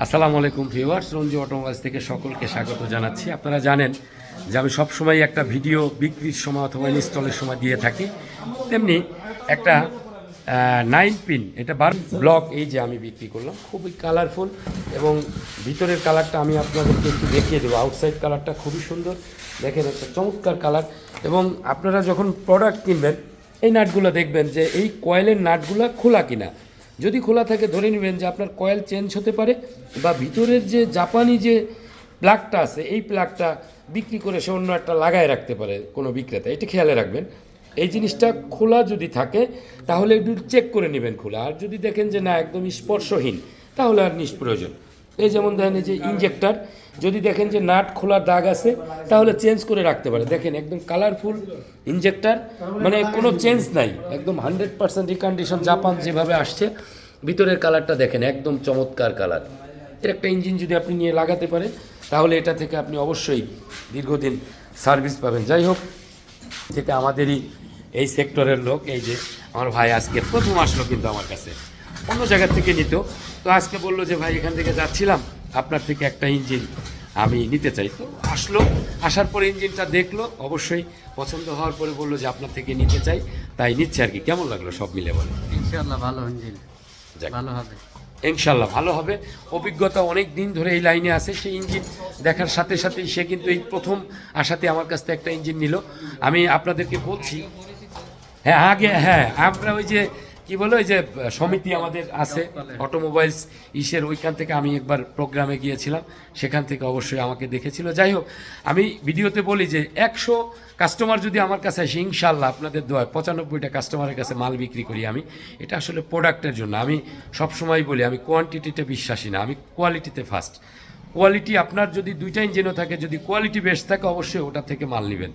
আসসালামু আলাইকুম viewers, Ranju automobiles থেকে সকলকে স্বাগত জানাচ্ছি। আপনারা জানেন যে আমি সবসময় একটা ভিডিও বিক্রির সময় অথবা ইনস্টলের সময় দিয়ে থাকি। তেমনি একটা 9 পিন এটা ব্লক এই যে আমি বিক্রি করলাম, খুবই কালারফুল এবং ভিতরের কালারটা আমি আপনাদেরকে একটু দেখিয়ে দেবো। আউটসাইড কালারটা খুবই সুন্দর, দেখেন একটা চমৎকার কালার। এবং আপনারা যখন প্রোডাক্ট কিনবেন এই নাটগুলো দেখবেন যে এই কয়েলের নাটগুলো খোলা কিনা। যদি খোলা থাকে ধরে নেবেন যে আপনার কয়েল চেঞ্জ হতে পারে, বা ভিতরের যে জাপানি যে প্লাগটা আছে এই প্লাগটা বিক্রি করে সে অন্য একটা লাগায় রাখতে পারে কোনো বিক্রেতা, এটা খেয়ালে রাখবেন। এই জিনিসটা খোলা যদি থাকে তাহলে একটু চেক করে নেবেন খোলা, আর যদি দেখেন যে না একদম স্পর্শহীন তাহলে আর নিষ্প্রয়োজন। এই যেমন দেখেন এই যে ইঞ্জেক্টর, যদি দেখেন যে নাট খোলার দাগ আছে তাহলে চেঞ্জ করে রাখতে পারে। দেখেন একদম কালারফুল ইঞ্জেক্টর, মানে কোনো চেঞ্জ নাই, একদম 100% রিকন্ডিশন জাপান যেভাবে আসছে। ভিতরের কালারটা দেখেন একদম চমৎকার কালার। এর একটা ইঞ্জিন যদি আপনি নিয়ে লাগাতে পারেন তাহলে এটা থেকে আপনি অবশ্যই দীর্ঘদিন সার্ভিস পাবেন। যাই হোক, যেটা আমাদেরই এই সেক্টরের লোক, এই যে আমার ভাই আজকে প্রথম আসলো কিন্তু আমার কাছে, অন্য জায়গা থেকে নিত, তো আজকে বললো যে ভাই এখান থেকে যাচ্ছিলাম আপনার থেকে একটা ইঞ্জিন আমি নিতে চাই। তো আসলো, আসার পরে ইঞ্জিনটা দেখলো, অবশ্যই পছন্দ হওয়ার পরে বললো যে আপনার থেকে নিতে চাই, তাই নিচ্ছে আর কি। কেমন লাগলো সব মিলে বলে? ইনশাআল্লাহ ভালো ইঞ্জিন, ভালো হবে ইনশাল্লাহ ভালো হবে। অভিজ্ঞতা অনেক দিন ধরে এই লাইনে আছে, সেই ইঞ্জিন দেখার সাথে সাথেই সে কিন্তু এই প্রথম আসাতে আমার কাছ থেকে একটা ইঞ্জিন নিল। আমি আপনাদেরকে বলছি, হ্যাঁ আগে হ্যাঁ আমরা ওই যে কি বলো, ওই যে সমিতি আমাদের আছে অটোমোবাইলস ইসের, ওইখান থেকে আমি একবার প্রোগ্রামে গিয়েছিলাম, সেখান থেকে অবশ্যই আমাকে দেখেছিল। যাই হোক, আমি ভিডিওতে বলি যে 100 কাস্টমার যদি আমার কাছে আসে, ইনশাল্লাহ আপনাদের দোয়ায় 95টা কাস্টমারের কাছে মাল বিক্রি করি আমি। এটা আসলে প্রোডাক্টের জন্য। আমি সবসময় বলি আমি কোয়ান্টিটিতে বিশ্বাসী না, আমি কোয়ালিটিতে ফার্স্ট। কোয়ালিটি আপনার যদি 2টা ইঞ্জিনও থাকে, যদি কোয়ালিটি বেশ থাকে অবশ্যই ওটা থেকে মাল নেবেন,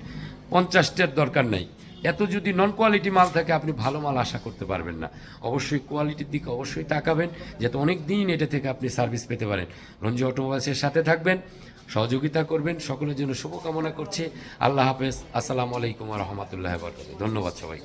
50টার দরকার নাই। এত যদি নন কোয়ালিটি মাল থাকে আপনি ভালো মাল আশা করতে পারবেন না। অবশ্যই কোয়ালিটির দিকে অবশ্যই তাকাবেন, যাতে অনেক দিন এটা থেকে আপনি সার্ভিস পেতে পারেন। রঞ্জু অটোমোবাইলসের সাথে থাকবেন, সহযোগিতা করবেন, সকলের জন্য শুভকামনা করছি। আল্লাহ হাফেজ, আসসালামু আলাইকুম ওয়া রাহমাতুল্লাহি ওয়া বারাকাতুহু। ধন্যবাদ সবাই।